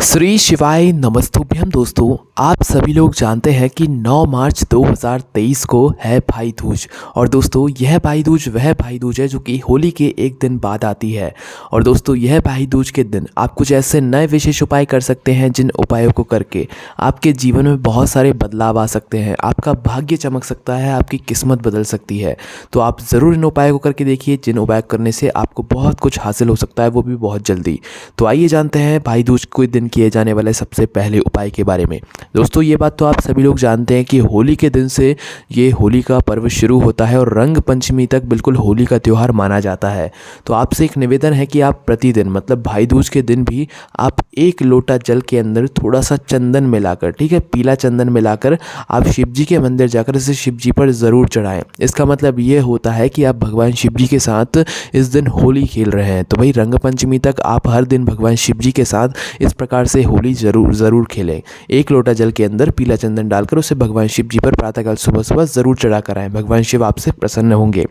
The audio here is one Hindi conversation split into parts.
श्री शिवाय नमस्तुभ्यम। दोस्तों, आप सभी लोग जानते हैं कि 9 मार्च 2023 को है भाई दूज। और दोस्तों, यह भाई दूज वह भाई दूज है जो कि होली के एक दिन बाद आती है। और दोस्तों, यह भाई दूज के दिन आप कुछ ऐसे नए विशेष उपाय कर सकते हैं जिन उपायों को करके आपके जीवन में बहुत सारे बदलाव आ सकते हैं, आपका भाग्य चमक सकता है, आपकी किस्मत बदल सकती है। तो आप ज़रूर इन उपायों को करके देखिए, जिन उपाय करने से आपको बहुत कुछ हासिल हो सकता है, वो भी बहुत जल्दी। तो आइए जानते हैं भाई दूज के दिन किए जाने वाले सबसे पहले उपाय के बारे में। दोस्तों, ये बात तो आप सभी लोग जानते हैं कि होली के दिन से ये होली का पर्व शुरू होता है और रंग पंचमी तक बिल्कुल होली का त्यौहार माना जाता है। तो आपसे एक निवेदन है कि आप प्रतिदिन मतलब भाई दूज के दिन भी आप 1 लोटा जल के अंदर थोड़ा सा चंदन मिलाकर, ठीक है, पीला चंदन मिलाकर आप शिव जी के मंदिर जाकर इसे शिव जी पर ज़रूर चढ़ाएं। इसका मतलब ये होता है कि आप भगवान शिव जी के साथ इस दिन होली खेल रहे हैं। तो भाई रंग पंचमी तक आप हर दिन भगवान शिव जी के साथ इस प्रकार से होली ज़रूर खेलें। 1 लोटा जल के अंदर पीला चंदन डालकर उसे भगवान शिव जी पर प्रातःकाल सुबह सुबह ज़रूर चढ़ा कर आएँ। भगवान शिव आपसे प्रसन्न होंगे।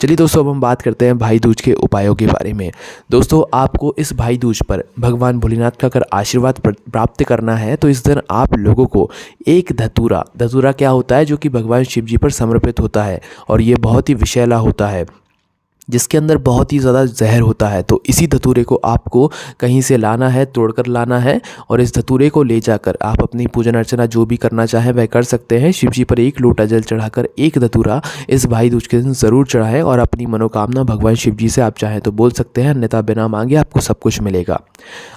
चलिए दोस्तों, अब हम बात करते हैं भाई दूज के उपायों के बारे में। दोस्तों, आपको इस भाई दूज पर भगवान भोलेनाथ का अगर आशीर्वाद प्राप्त करना है तो इस दिन आप लोगों को एक धतूरा क्या होता है जो कि भगवान शिव जी पर समर्पित होता है और ये बहुत ही विषैला होता है, जिसके अंदर बहुत ही ज़्यादा जहर होता है। तो इसी धतूरे को आपको कहीं से लाना है, तोड़कर लाना है और इस धतूरे को ले जाकर आप अपनी पूजन अर्चना जो भी करना चाहें वह कर सकते हैं। शिव जी पर 1 लोटा जल चढ़ाकर एक धतूरा इस भाई दूज के दिन ज़रूर चढ़ाएं और अपनी मनोकामना भगवान शिव जी से आप चाहें तो बोल सकते हैं, अन्यथा बिना मांगे आपको सब कुछ मिलेगा।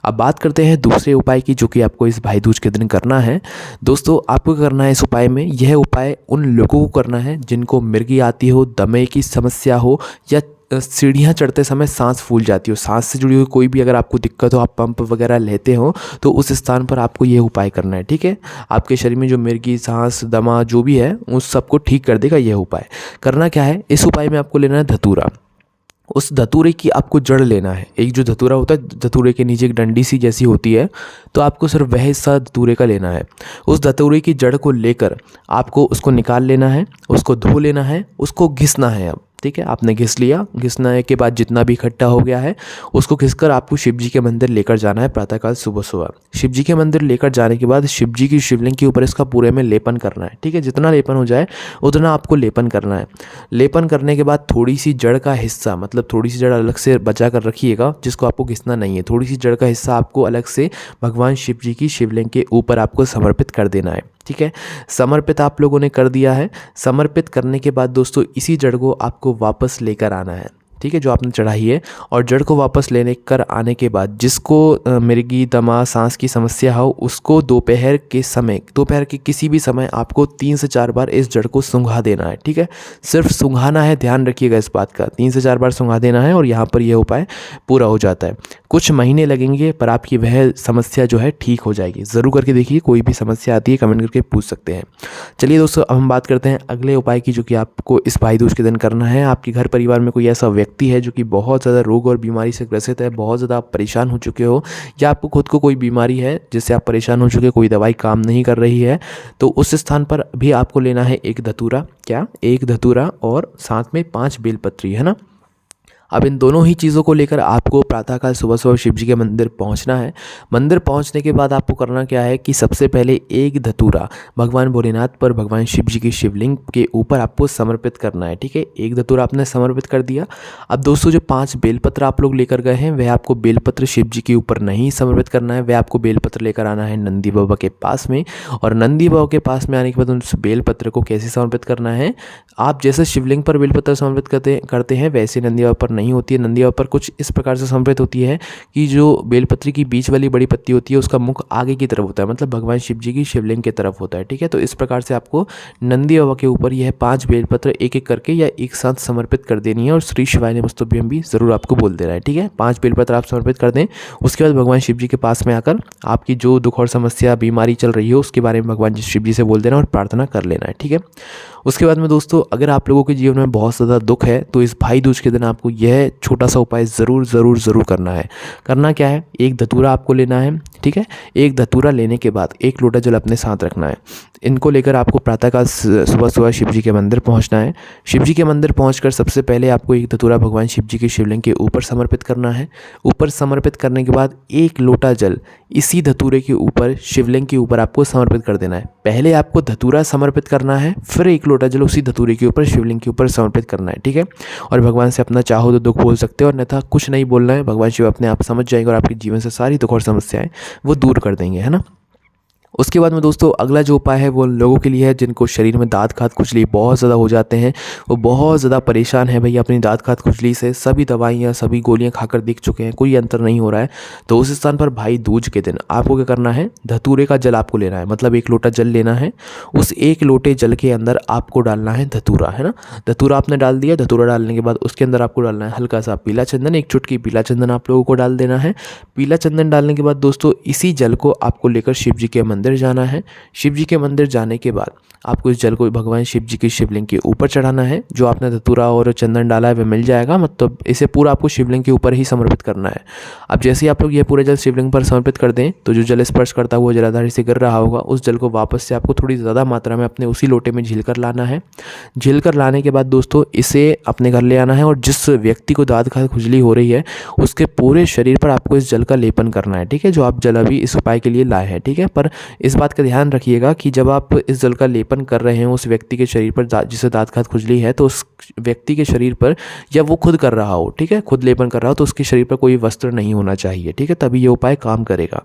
अब बात करते हैं दूसरे उपाय की, जो कि आपको इस भाई दूज के दिन करना है। दोस्तों, आपको करना है इस उपाय में, यह उपाय उन लोगों को करना है जिनको मिर्गी आती हो, दमे की समस्या हो या सीढ़ियाँ चढ़ते समय सांस फूल जाती हो, सांस से जुड़ी हुई कोई भी अगर आपको दिक्कत हो, आप पंप वगैरह लेते हो तो उस स्थान पर आपको ये उपाय करना है। ठीक है, आपके शरीर में जो मिर्गी, सांस, दमा जो भी है उस सबको ठीक कर देगा यह उपाय। करना क्या है, इस उपाय में आपको लेना है धतूरा। उस धतूरे की आपको जड़ लेना है। एक जो धतूरा होता है, धतूरे के नीचे एक डंडी सी जैसी होती है, तो आपको सिर्फ वह हिस्सा धतूरे का लेना है। उस धतूरे की जड़ को लेकर आपको उसको निकाल लेना है, उसको धो लेना है, उसको घिसना है। अब ठीक है, आपने घिस लिया। घिसने के बाद जितना भी इकट्ठा हो गया है उसको घिसकर आपको शिव जी के मंदिर लेकर जाना है प्रातःकाल सुबह सुबह। शिव जी के मंदिर लेकर जाने के बाद शिव जी की शिवलिंग के ऊपर इसका पूरे में लेपन करना है। ठीक है, जितना लेपन हो जाए उतना आपको लेपन करना है। लेपन करने के बाद थोड़ी सी जड़ का हिस्सा, मतलब थोड़ी सी जड़ अलग से बचा कर रखिएगा, जिसको आपको घिसना नहीं है। थोड़ी सी जड़ का हिस्सा आपको अलग से भगवान शिव जी की शिवलिंग के ऊपर आपको समर्पित कर देना है। ठीक है, समर्पित आप लोगों ने कर दिया है। समर्पित करने के बाद दोस्तों, इसी जड़ को आपको वापस लेकर आना है। ठीक है, जो आपने चढ़ाई है, और जड़ को वापस लेने कर आने के बाद जिसको मिर्गी, दमा, सांस की समस्या हो, उसको दोपहर के किसी भी समय आपको 3 से 4 बार इस जड़ को सूंघा देना है। ठीक है, सिर्फ सूंघाना है, ध्यान रखिएगा इस बात का। 3 से 4 बार सूंघा देना है और यहाँ पर यह उपाय पूरा हो जाता है। कुछ महीने लगेंगे पर आपकी वह समस्या जो है ठीक हो जाएगी। ज़रूर करके देखिए, कोई भी समस्या आती है कमेंट करके पूछ सकते हैं। चलिए दोस्तों, अब हम बात करते हैं अगले उपाय की, जो कि आपको इस भाई दूज के दिन करना है। आपके घर परिवार में कोई ऐसा व्यक्ति है जो कि बहुत ज़्यादा रोग और बीमारी से ग्रसित है, बहुत ज़्यादा आप परेशान हो चुके हो, या आपको खुद को कोई बीमारी है जिससे आप परेशान हो चुके, कोई दवाई काम नहीं कर रही है, तो उस स्थान पर भी आपको लेना है एक धतूरा। क्या, एक धतूरा और साथ में 5 बेलपत्री, है ना। अब इन दोनों ही चीज़ों को लेकर आपको प्रातःकाल सुबह सुबह शिव जी के मंदिर पहुंचना है। मंदिर पहुंचने के बाद आपको करना क्या है कि सबसे पहले एक धतूरा भगवान भोलेनाथ पर, भगवान शिव जी की शिवलिंग के ऊपर आपको समर्पित करना है। ठीक है, एक धतूरा आपने समर्पित कर दिया। अब दोस्तों, जो 5 बेलपत्र आप लोग लेकर गए हैं, वह आपको बेलपत्र शिव जी के ऊपर नहीं समर्पित करना है, वह आपको बेलपत्र लेकर आना है नंदी बाबा के पास में। और नंदी बाबा के पास में आने के बाद उस बेलपत्र को कैसे समर्पित करना है, आप जैसे शिवलिंग पर बेलपत्र समर्पित करते हैं वैसे नंदी बाबा पर नहीं होती है। नंदी बाबा पर कुछ इस प्रकार से समर्पित होती है कि जो बेलपत्री की बीच वाली बड़ी पत्ती होती है उसका मुख आगे की तरफ होता है, मतलब भगवान शिव जी की शिवलिंग की तरफ होता है। ठीक है, तो इस प्रकार से आपको नंदी बाबा के ऊपर यह 5 बेलपत्र एक एक करके या एक साथ समर्पित कर देनी है और श्री शिवाय नमस्तुभ्यम भी ज़रूर आपको बोल देना है। ठीक है, 5 बेलपत्र आप समर्पित कर दें। उसके बाद भगवान शिव जी के पास में आकर आपकी जो दुख और समस्या, बीमारी चल रही हो उसके बारे में भगवान शिव जी से बोल देना और प्रार्थना कर लेना है। ठीक है, उसके बाद में दोस्तों, अगर आप लोगों के जीवन में बहुत ज़्यादा दुख है तो इस भाई दूज के दिन आपको यह छोटा सा उपाय ज़रूर करना है। करना क्या है, एक धतूरा आपको लेना है, ठीक है। एक धतूरा लेने के बाद एक लोटा जल अपने साथ रखना है। इनको लेकर आपको प्रातःकाल सुबह सुबह शिव जी के मंदिर पहुंचना है। शिव जी के मंदिर पहुंचकर सबसे पहले आपको एक धतूरा भगवान शिव जी के शिवलिंग के ऊपर समर्पित करना है। ऊपर समर्पित करने के बाद एक लोटा जल इसी धतूरे के ऊपर शिवलिंग के ऊपर आपको समर्पित कर देना है। पहले आपको धतूरा समर्पित करना है, फिर एक लोटा जल उसी धतूरे के ऊपर शिवलिंग के ऊपर समर्पित करना है, ठीक है। और भगवान से अपना चाहो तो दुख बोल सकते हो, और अन्यथा कुछ नहीं बोलना है। भगवान शिव अपने आप समझ जाएंगे और आपके जीवन से सारी दुख और समस्याएं वो दूर कर देंगे, है ना। उसके बाद में दोस्तों अगला जो उपाय है वो लोगों के लिए है जिनको शरीर में दाँत खाद खुजली बहुत ज़्यादा हो जाते हैं, वो बहुत ज़्यादा परेशान है भैया अपनी दाँत खाद खुजली से। सभी दवाइयाँ सभी गोलियाँ खाकर देख चुके हैं, कोई अंतर नहीं हो रहा है। तो उस स्थान पर भाई दूज के दिन आपको क्या करना है, धतूरे का जल आपको लेना है, मतलब एक लोटा जल लेना है। उस एक लोटे जल के अंदर आपको डालना है धतूरा, है ना। धतूरा आपने डाल दिया। धतूरा डालने के बाद उसके अंदर आपको डालना है हल्का सा पीला चंदन, एक चुटकी पीला चंदन आप लोगों को डाल देना है। पीला चंदन डालने के बाद दोस्तों इसी जल को आपको लेकर शिव जी के मंदिर जाना है। शिव जी के मंदिर जाने के बाद आपको इस जल को भगवान शिव जी के शिवलिंग के ऊपर चढ़ाना है। जो आपने धतूरा और चंदन डाला है वह मिल जाएगा, मतलब इसे पूरा आपको शिवलिंग के ऊपर ही समर्पित करना है। अब जैसे ही आप लोग ये पूरे जल शिवलिंग पर समर्पित कर दें तो जो जल स्पर्श करता हुआ जलाधारी से गिर रहा होगा, उस जल को वापस से आपको थोड़ी ज़्यादा मात्रा में अपने उसी लोटे में झील कर लाना है। झील कर लाने के बाद दोस्तों इसे अपने घर ले आना है, और जिस व्यक्ति को दाँत खाद खुजली हो रही है उसके पूरे शरीर पर आपको इस जल का लेपन करना है, ठीक है, जो आप जल अभी इस उपाय के लिए लाए हैं, ठीक है। पर इस बात का ध्यान रखिएगा कि जब आप इस जल का लेपन कर रहे हैं उस व्यक्ति के शरीर पर जिसे दाँत खाद खुजली है, तो उस व्यक्ति के शरीर पर, या वो खुद कर रहा हो, ठीक है, खुद लेपन कर रहा हो, तो उसके शरीर पर कोई वस्त्र नहीं होना चाहिए, ठीक है, तभी ये उपाय काम करेगा।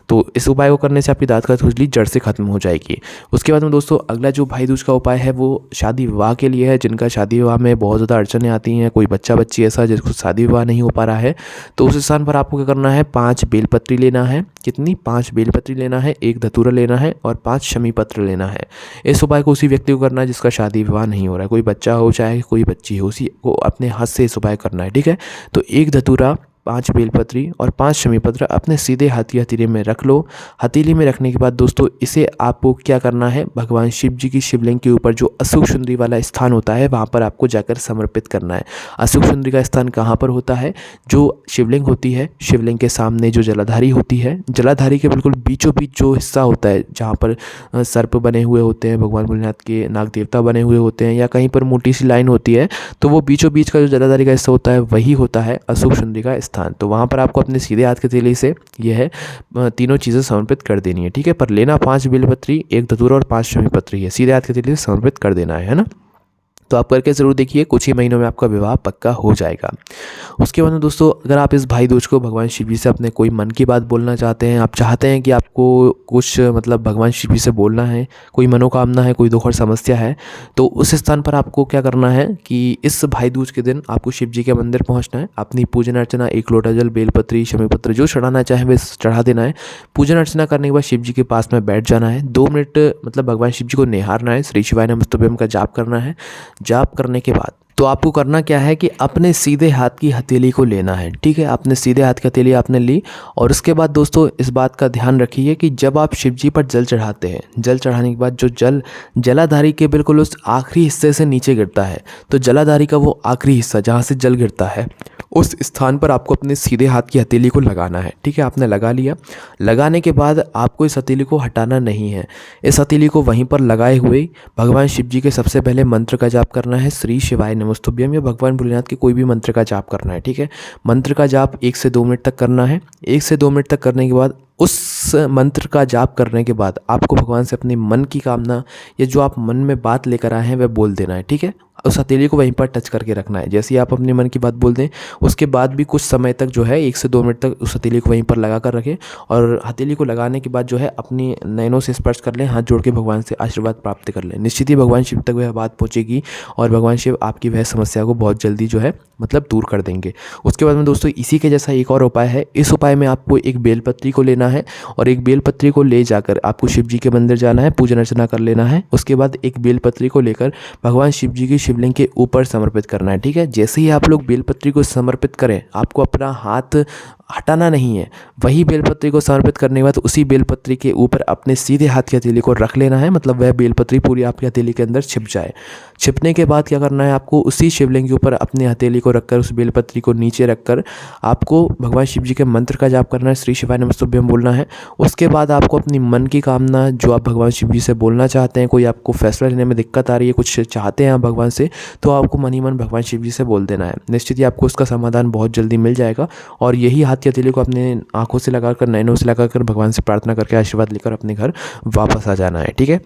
तो इस उपाय को करने से आपकी दाँत खाद खुजली जड़ से खत्म हो जाएगी। उसके बाद में दोस्तों अगला जो भाई दूज का उपाय है वो शादी विवाह के लिए है। जिनका शादी विवाह में बहुत ज़्यादा अड़चनें आती हैं, कोई बच्चा बच्ची ऐसा जिसको शादी विवाह नहीं हो पा रहा है, तो उस स्थान पर आपको क्या करना है, 5 बेलपत्री लेना है। कितनी? 5 बेलपत्री लेना है, एक धतूरा लेना है और 5 शमी पत्र लेना है। इस उपाय को उसी व्यक्ति को करना है जिसका शादी विवाह नहीं हो रहा है, कोई बच्चा हो चाहे कोई बच्ची हो, उसी को अपने हाथ से इस उपाय करना है, ठीक है। तो एक धतूरा, 5 बेलपत्री और 5 शमी पत्र अपने सीधे हथेली में रख लो। हथेली में रखने के बाद दोस्तों इसे आपको क्या करना है, भगवान शिव जी की शिवलिंग के ऊपर जो अशोक सुंदरी वाला स्थान होता है वहाँ पर आपको जाकर समर्पित करना है। अशोक सुंदरी का स्थान कहाँ पर होता है, जो शिवलिंग होती है, शिवलिंग के सामने जो जलाधारी होती है, जलाधारी के बिल्कुल बीचों बीच जो हिस्सा होता है जहाँ पर सर्प बने हुए होते हैं, भगवान भोलेनाथ के नाग देवता बने हुए होते हैं, या कहीं पर मोटी सी लाइन होती है, तो वो बीचों बीच का जो जलाधारी का हिस्सा होता है वही होता है अशोक सुंदरी का स्थान। तो वहाँ पर आपको अपने सीधे हाथ के हथेली से यह तीनों चीज़ें समर्पित कर देनी है, ठीक है। पर लेना 5 बेलपत्री, एक धतूरा और 5 शमी पत्री है, सीधे हाथ के हथेली से समर्पित कर देना है ना। तो आप करके ज़रूर देखिए, कुछ ही महीनों में आपका विवाह पक्का हो जाएगा। उसके बाद में दोस्तों अगर आप इस भाई दूज को भगवान शिव जी से अपने कोई मन की बात बोलना चाहते हैं, आप चाहते हैं कि आपको कुछ मतलब भगवान शिव जी से बोलना है, कोई मनोकामना है, कोई दुख और समस्या है, तो उस स्थान पर आपको क्या करना है कि इस भाई दूज के दिन आपको शिव जी के मंदिर पहुँचना है। अपनी पूजन अर्चना, एक लोटा जल, बेलपत्री, शमी पत्र जो चढ़ाना चाहे वे चढ़ा देना है। पूजन अर्चना करने के बाद शिव जी के पास में बैठ जाना है। 2 मिनट मतलब भगवान शिव जी को निहारना है, श्री शिवाय नमस्तुभ्यम का जाप करना है। जाप करने के बाद तो आपको करना क्या है कि अपने सीधे हाथ की हथेली को लेना है, ठीक है। अपने सीधे हाथ की हथेली आपने ली, और उसके बाद दोस्तों इस बात का ध्यान रखिए कि जब आप शिव जी पर जल चढ़ाते हैं, जल चढ़ाने के बाद जो जल जलाधारी के बिल्कुल उस आखिरी हिस्से से नीचे गिरता है, तो जलाधारी का वो आखिरी हिस्सा जहाँ से जल गिरता है उस स्थान पर आपको अपने सीधे हाथ की हथेली को लगाना है, ठीक है। आपने लगा लिया। लगाने के बाद आपको इस हथेली को हटाना नहीं है। इस हथेली को वहीं पर लगाए हुए भगवान शिव जी के सबसे पहले मंत्र का जाप करना है, श्री शिवाय नमस्तुभ्यम, या भगवान भोलेनाथ के कोई भी मंत्र का जाप करना है, ठीक है। मंत्र का जाप 1 से 2 मिनट तक करना है। 1 से 2 मिनट तक करने के बाद उस मंत्र का जाप करने के बाद आपको भगवान से अपने मन की कामना या जो आप मन में बात लेकर आए हैं वह बोल देना है, ठीक है। उस हथेली को वहीं पर टच करके रखना है। जैसे ही आप अपने मन की बात बोल दें उसके बाद भी कुछ समय तक जो है 1 से 2 मिनट तक उस हथेली को वहीं पर लगा कर रखें, और हथेली को लगाने के बाद जो है अपनी नयनों से स्पर्श कर लें, हाथ जोड़ के भगवान से आशीर्वाद प्राप्त कर लें। निश्चित ही भगवान शिव तक वह बात पहुँचेगी और भगवान शिव आपकी वह समस्या को बहुत जल्दी जो है मतलब दूर कर देंगे। उसके बाद में दोस्तों इसी के जैसा एक और उपाय है। इस उपाय में आपको एक बेलपत्री को लेना है, और एक बेलपत्री को ले जाकर आपको शिव जी के मंदिर जाना है, पूजन अर्चना कर लेना है। उसके बाद एक बेलपत्री को लेकर भगवान शिव जी की शिवलिंग के ऊपर समर्पित करना है, ठीक है। जैसे ही आप लोग बेलपत्री को समर्पित करें, आपको अपना हाथ हटाना नहीं है। वही बेलपत्री को समर्पित करने के बाद उसी बेलपत्री के ऊपर अपने सीधे हाथ की हथेली को रख लेना है, मतलब वह बेलपत्री पूरी आपकी हथेली के अंदर छिप जाए। छिपने के बाद क्या करना है, आपको उसी शिवलिंग के ऊपर अपनी हथेली को रखकर उस बेलपत्री को नीचे रखकर आपको भगवान शिव जी के मंत्र का जाप करना है, श्री शिवाय नमस्तुभ्यम बोलना है। उसके बाद आपको अपनी मन की कामना जो आप भगवान शिव जी से बोलना चाहते हैं, कोई आपको फैसला लेने में दिक्कत आ रही है, कुछ चाहते हैं आप भगवान से, तो आपको मन ही मन भगवान शिव जी से बोल देना है। निश्चित ही आपको उसका समाधान बहुत जल्दी मिल जाएगा। और यही हाथ की हथेली को अपने आंखों से लगाकर, नैनों से लगाकर भगवान से प्रार्थना करके आशीर्वाद लेकर अपने घर वापस आ जाना है। ठीक है,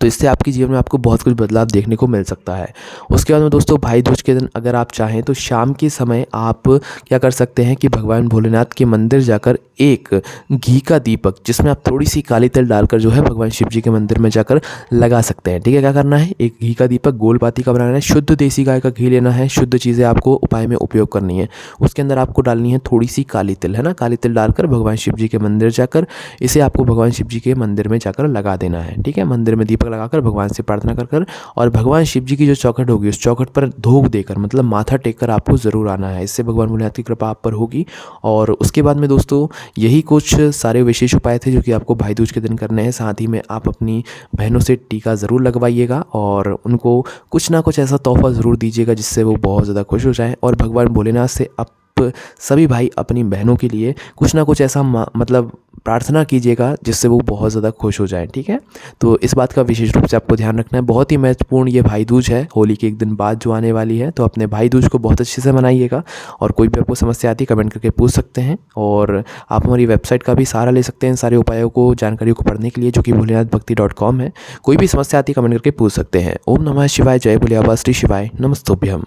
तो इससे आपके जीवन में आपको बहुत कुछ बदलाव देखने को मिल सकता है। उसके बाद में दोस्तों, भाई दूज के दिन अगर आप चाहें तो शाम के समय आप क्या कर सकते हैं कि भगवान भोलेनाथ के मंदिर जाकर एक घी का दीपक, जिसमें आप थोड़ी सी काली तिल डालकर जो है भगवान शिव जी के मंदिर में जाकर लगा सकते हैं। ठीक है, क्या करना है, एक घी का दीपक गोल बाती का बनाना है, शुद्ध देसी गाय का घी लेना है, शुद्ध चीज़ें आपको उपाय में उपयोग करनी है। उसके अंदर आपको डालनी है थोड़ी सी काली तिल, है ना, काली तिल डालकर भगवान शिव जी के मंदिर जाकर इसे आपको भगवान शिव जी के मंदिर में जाकर लगा देना है। ठीक है, मंदिर में दीपक लगाकर भगवान से प्रार्थना कर और भगवान शिव जी की जो चौखट होगी उस चौखट पर धूप देकर, मतलब माथा टेककर आपको ज़रूर आना है। इससे भगवान भोलेनाथ की कृपा आप पर होगी। और उसके बाद में दोस्तों, यही कुछ सारे विशेष उपाय थे जो कि आपको भाई दूज के दिन करने हैं। साथ ही में आप अपनी बहनों से टीका ज़रूर लगवाइएगा और उनको कुछ ना कुछ ऐसा तोहफा ज़रूर दीजिएगा जिससे वो बहुत ज़्यादा खुश हो जाएँ। और भगवान भोलेनाथ से आप सभी भाई अपनी बहनों के लिए कुछ ना कुछ ऐसा मतलब प्रार्थना कीजिएगा जिससे वो बहुत ज़्यादा खुश हो जाए। ठीक है, तो इस बात का विशेष रूप से आपको ध्यान रखना है। बहुत ही महत्वपूर्ण ये भाई दूज है, होली के एक दिन बाद जो आने वाली है। तो अपने भाई दूज को बहुत अच्छे से मनाइएगा। और कोई भी आपको समस्या आती है कमेंट करके पूछ सकते हैं। और आप हमारी वेबसाइट का भी सहारा ले सकते हैं सारे उपायों को, जानकारी को पढ़ने के लिए, जो कि भोलेनाथभक्ति.com है। कोई भी समस्या आती है कमेंट करके पूछ सकते हैं। ओम नमः शिवाय, जय भोले बाबा, श्री शिवाय नमस्तुभ्यम।